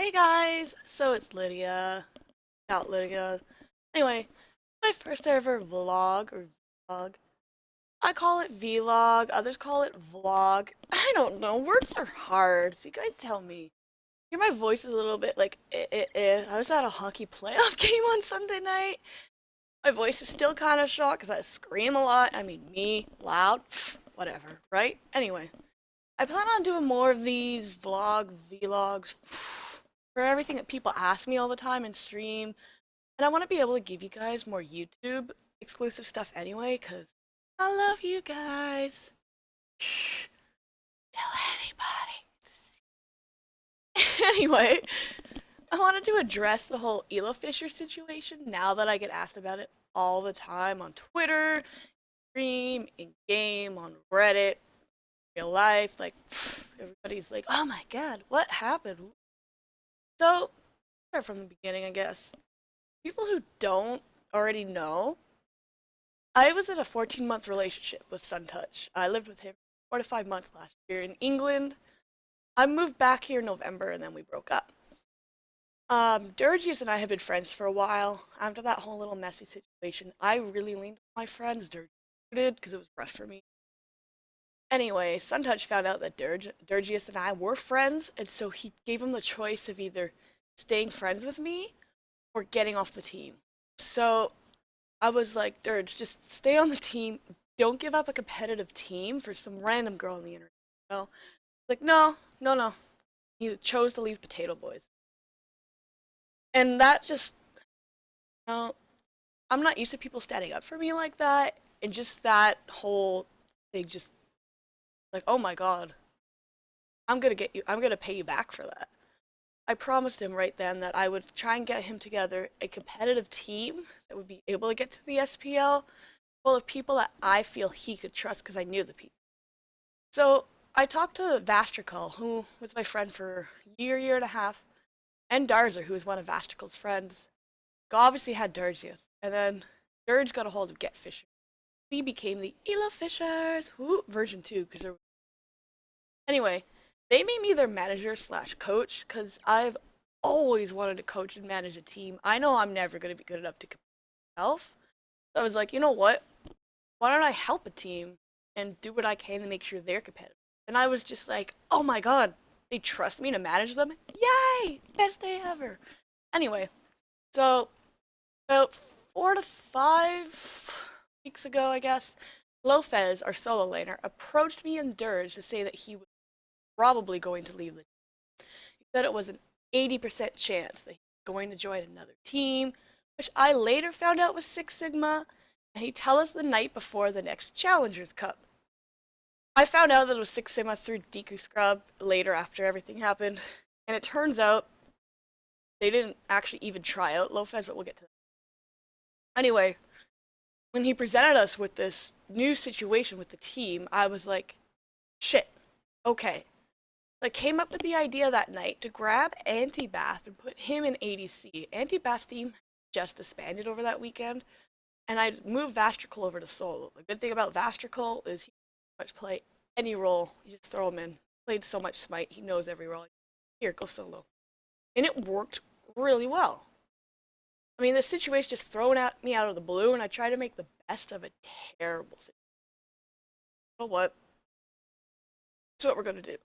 Hey guys, so it's Lydia, out Lydia. Anyway, my first ever vlog or vlog. I call it vlog, others call it vlog. I don't know, words are hard, so you guys tell me. Hear my voice is a little bit like eh. I was at a hockey playoff game on Sunday night. My voice is still kind of shot because I scream a lot. I mean, me, loud, whatever, right? Anyway, I plan on doing more of these vlogs for everything that people ask me all the time and stream. And I want to be able to give you guys more YouTube exclusive stuff anyway, because I love you guys. Shh, tell anybody. Anyway, I wanted to address the whole eloFisher situation now that I get asked about it all the time on Twitter, stream, in game, on Reddit, real life. Like, everybody's like, oh my god, what happened? So, start from the beginning, I guess. People who don't already know, I was in a 14-month relationship with SunTouch. I lived with him 4 to 5 months last year in England. I moved back here in November and then we broke up. Durgius and I had been friends for a while. After that whole little messy situation, I really leaned on my friends. Durgius did because it was rough for me. Anyway, SunTouch found out that Durgius and I were friends, and so he gave him the choice of either staying friends with me or getting off the team. So I was like, Dirge, just stay on the team. Don't give up a competitive team for some random girl on the internet. You know? Like, no. He chose to leave Potato Boys. And that just, you know, I'm not used to people standing up for me like that. And just that whole thing just, like, oh my god, I'm gonna pay you back for that. I promised him right then that I would try and get him together a competitive team that would be able to get to the SPL full of people that I feel he could trust because I knew the people. So I talked to Vastrical, who was my friend for a year and a half, and Darzer, who was one of Vastrical's friends. Obviously had Durgius, and then Durge got a hold of Get Fisher. We became the eloFisherS version 2 because there. Anyway, they made me their manager slash coach because I've always wanted to coach and manage a team. I know I'm never going to be good enough to compete myself. So I was like, you know what? Why don't I help a team and do what I can to make sure they're competitive? And I was just like, oh my god, they trust me to manage them? Yay! Best day ever. Anyway, so about 4 to 5 weeks ago, I guess, Lopez, our solo laner, approached me in Dirge to say that he was probably going to leave the team. He said it was an 80% chance that he was going to join another team, which I later found out was Six Sigma, and he'd tell us the night before the next Challengers Cup. I found out that it was Six Sigma through Deku Scrub later after everything happened, and it turns out they didn't actually even try out Lopez, but we'll get to that. Anyway, when he presented us with this new situation with the team, I was like, shit, okay. I came up with the idea that night to grab Anti-Bath and put him in ADC. Anti-Bath's team just disbanded over that weekend, and I moved Vastrical over to solo. The good thing about Vastrical is he can pretty much play any role. You just throw him in. Played so much Smite, he knows every role. Here, go solo. And it worked really well. I mean, the situation just thrown at me out of the blue, and I tried to make the best of a terrible situation. You know what? That's what we're going to do.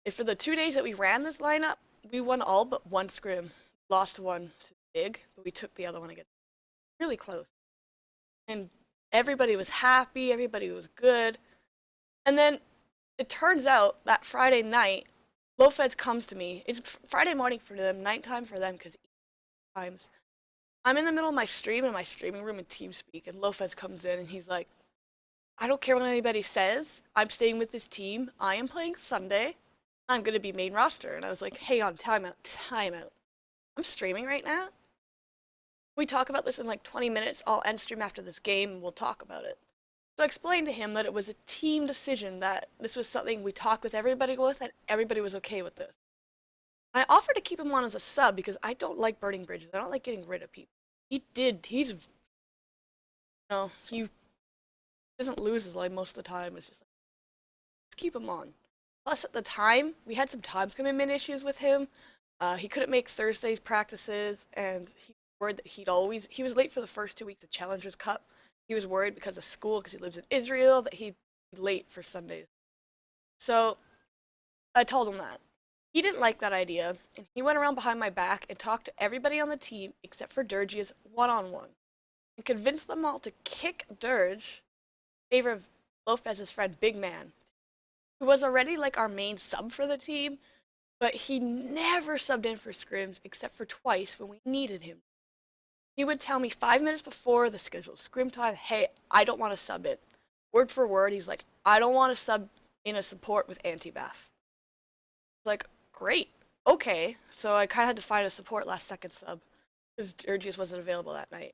And for the 2 days that we ran this lineup, we won all but one scrim. Lost one to Big, but we took the other one again. Really close. And everybody was happy, everybody was good. And then it turns out that Friday night, Lopez comes to me. It's Friday morning for them, nighttime for them, because times. I'm in the middle of my stream in my streaming room in TeamSpeak, and Lopez comes in and he's like, I don't care what anybody says. I'm staying with this team. I am playing Sunday. I'm going to be main roster. And I was like, hang on, time out. I'm streaming right now. We talk about this in like 20 minutes. I'll end stream after this game and we'll talk about it. So I explained to him that it was a team decision, that this was something we talked with everybody with, and everybody was okay with this. I offered to keep him on as a sub because I don't like burning bridges. I don't like getting rid of people. He doesn't lose his life most of the time. It's just like, let's keep him on. Plus, at the time, we had some time commitment issues with him. He couldn't make Thursday's practices, and he was worried that he was late for the first 2 weeks of Challengers Cup. He was worried because of school, because he lives in Israel, that he'd be late for Sundays. So I told him that. He didn't like that idea, and he went around behind my back and talked to everybody on the team except for Dirge's one-on-one, and convinced them all to kick Dirge in favor of Lopez's friend Big Man, who was already like our main sub for the team, but he never subbed in for scrims except for twice when we needed him. He would tell me 5 minutes before the scheduled scrim time, hey, I don't want to sub it. Word for word, he's like, I don't want to sub in a support with anti-bath. Like, great, okay. So I kind of had to find a support last second sub because Dirges wasn't available that night.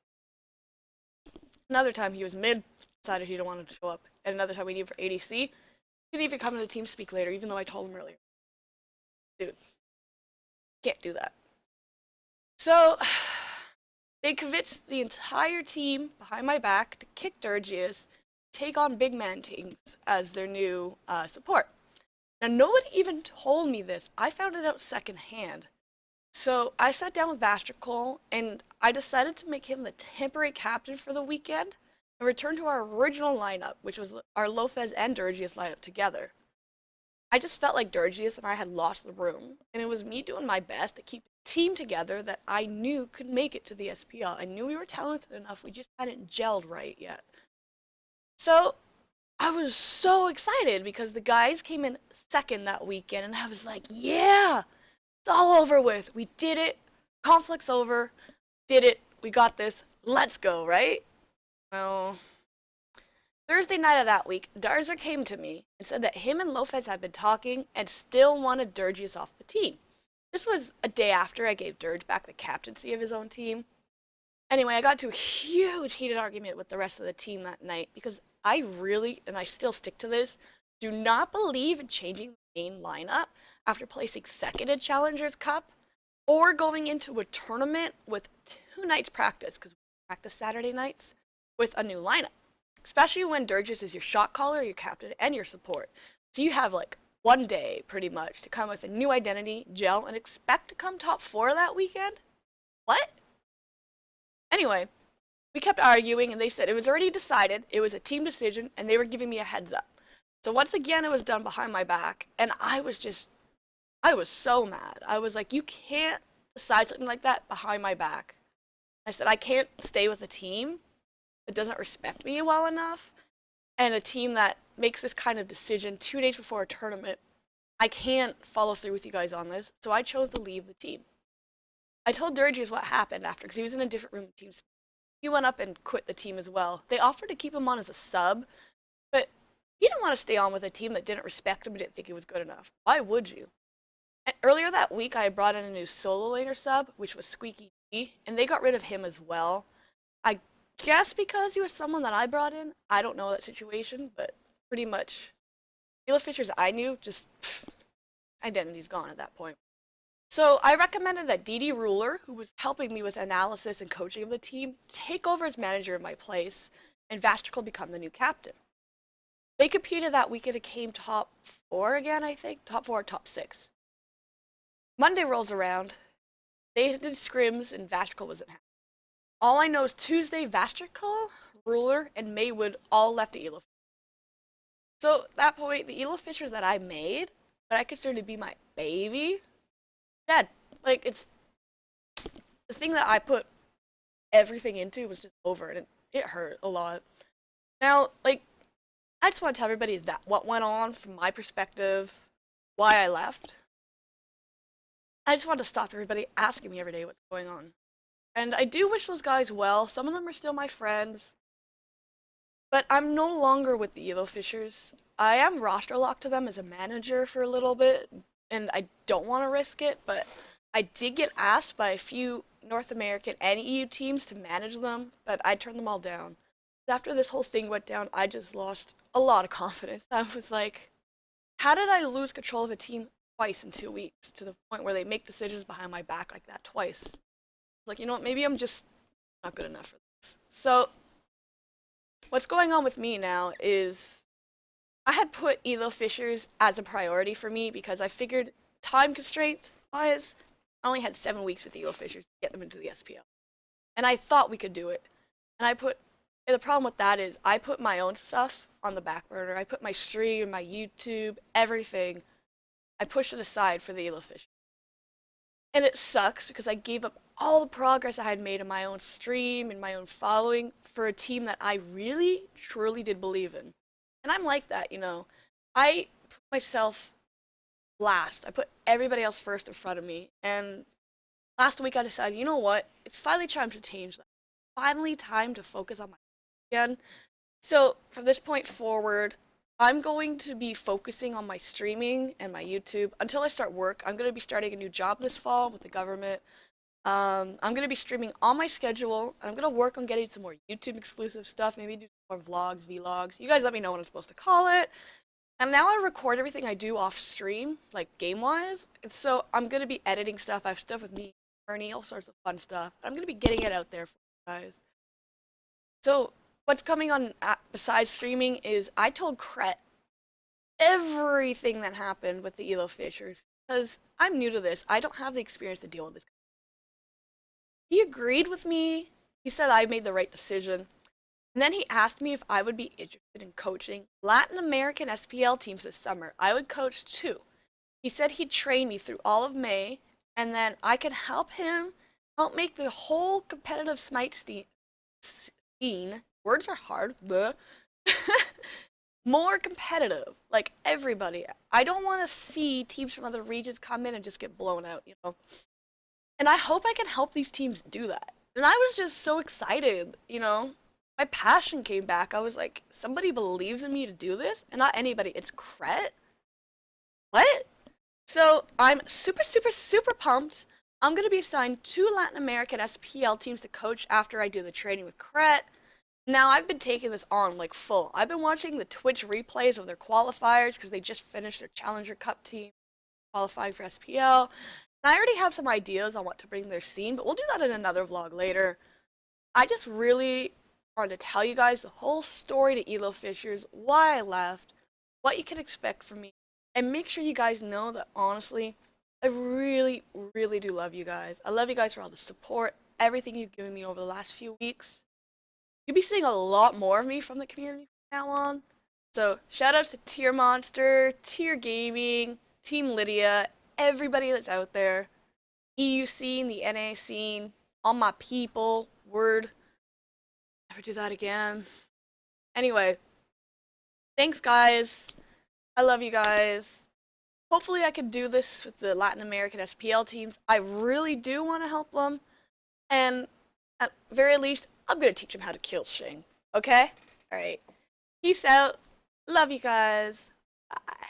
Another time he was mid, decided he didn't want to show up. And another time we needed for ADC, he didn't even come to the team speak later, even though I told him earlier. Dude, can't do that. So they convinced the entire team behind my back to kick Dirges, take on Big Man Tings as their new support. Now, nobody even told me this. I found it out secondhand. So I sat down with Vastrical, and I decided to make him the temporary captain for the weekend and return to our original lineup, which was our Lopez and Dirges lineup together. I just felt like Dirges and I had lost the room, and it was me doing my best to keep a team together that I knew could make it to the SPL. I knew we were talented enough, we just hadn't gelled right yet. So I was so excited because the guys came in second that weekend, and I was like, yeah, it's all over with. We did it. Conflict's over. Did it. We got this. Let's go, right? Well, Thursday night of that week, Darzer came to me and said that him and Lopez had been talking and still wanted Dirges off the team. This was a day after I gave Dirge back the captaincy of his own team. Anyway, I got into a huge heated argument with the rest of the team that night because I really, and I still stick to this, do not believe in changing the main lineup after placing second in Challengers Cup or going into a tournament with 2 nights practice, because we practice Saturday nights, with a new lineup. Especially when Dirges is your shot caller, your captain, and your support. So you have like 1 day, pretty much, to come with a new identity, gel, and expect to come top 4 that weekend? What? Anyway, we kept arguing, and they said it was already decided, it was a team decision, and they were giving me a heads up. So once again, it was done behind my back, and I was so mad. I was like, you can't decide something like that behind my back. I said, I can't stay with a team that doesn't respect me well enough, and a team that makes this kind of decision 2 days before a tournament. I can't follow through with you guys on this, so I chose to leave the team. I told Dirges what happened after, because he was in a different room with teams. He went up and quit the team as well. They offered to keep him on as a sub, but he didn't want to stay on with a team that didn't respect him and didn't think he was good enough. Why would you? And earlier that week, I had brought in a new solo laner sub, which was Squeaky G, and they got rid of him as well. I guess because he was someone that I brought in. I don't know that situation, but pretty much eloFisherS I knew, just identity's gone at that point. So I recommended that DD Ruler, who was helping me with analysis and coaching of the team, take over as manager in my place, and Vastrical become the new captain. They competed that weekend and came top 4 again, I think. Top 4 or top 6. Monday rolls around. They did scrims, and Vastrical wasn't happy. All I know is Tuesday, Vastrical, Ruler, and Maywood all left to eloFisherS. So at that point, the eloFisherS that I made, that I considered to be my baby, dead. Like, it's the thing that I put everything into was just over, and it hurt a lot. Now, like, I just want to tell everybody that what went on from my perspective, why I left. I just want to stop everybody asking me every day what's going on. And I do wish those guys well. Some of them are still my friends. But I'm no longer with the eloFisherS. I am roster locked to them as a manager for a little bit, and I don't want to risk it, but I did get asked by a few North American and EU teams to manage them, but I turned them all down. After this whole thing went down, I just lost a lot of confidence. I was like, how did I lose control of a team twice in 2 weeks, to the point where they make decisions behind my back like that twice? I was like, you know what, maybe I'm just not good enough for this. So what's going on with me now is I had put eloFisherS as a priority for me because I figured time constraint wise, I only had 7 weeks with eloFisherS to get them into the SPL. And I thought we could do it. And the problem with that is I put my own stuff on the back burner. I put my stream, my YouTube, everything. I pushed it aside for the eloFisherS. And it sucks because I gave up all the progress I had made in my own stream and my own following for a team that I really, truly did believe in. And I'm like that, you know. I put myself last. I put everybody else first in front of me. And last week I decided, you know what? It's finally time to change that. Finally time to focus on my again. So from this point forward, I'm going to be focusing on my streaming and my YouTube until I start work. I'm going to be starting a new job this fall with the government. I'm going to be streaming on my schedule. I'm going to work on getting some more YouTube exclusive stuff, maybe do more vlogs, vlogs. You guys let me know what I'm supposed to call it. And now I record everything I do off stream, like game-wise. And so I'm going to be editing stuff. I have stuff with me, Ernie, all sorts of fun stuff. I'm going to be getting it out there for you guys. So what's coming on besides streaming is I told Krett everything that happened with the eloFisherS because I'm new to this. I don't have the experience to deal with this. He agreed with me. He said I made the right decision. And then he asked me if I would be interested in coaching Latin American SPL teams this summer. I would coach 2. He said he'd train me through all of May, and then I could help make the whole competitive SMITE scene, words are hard, more competitive, like everybody. I don't want to see teams from other regions come in and just get blown out, you know. And I hope I can help these teams do that. And I was just so excited, you know. My passion came back. I was like, somebody believes in me to do this? And not anybody, it's Krett? What? So I'm super, super, super pumped. I'm going to be assigned 2 Latin American SPL teams to coach after I do the training with Krett. Now, I've been taking this on like full. I've been watching the Twitch replays of their qualifiers because they just finished their Challenger Cup team qualifying for SPL. And I already have some ideas on what to bring to their scene, but we'll do that in another vlog later. I just really wanted to tell you guys the whole story to eloFisherS, why I left, what you can expect from me, and make sure you guys know that honestly, I really, really do love you guys. I love you guys for all the support, everything you've given me over the last few weeks. You'll be seeing a lot more of me from the community from now on. So shoutouts to Tier Monster, Tier Gaming, Team Lydia, everybody that's out there, EU scene, the NA scene, all my people, word. Never do that again. Anyway, thanks guys. I love you guys. Hopefully I can do this with the Latin American SPL teams. I really do want to help them. And at very least, I'm going to teach them how to kill Shing. Okay? Alright. Peace out. Love you guys. Bye.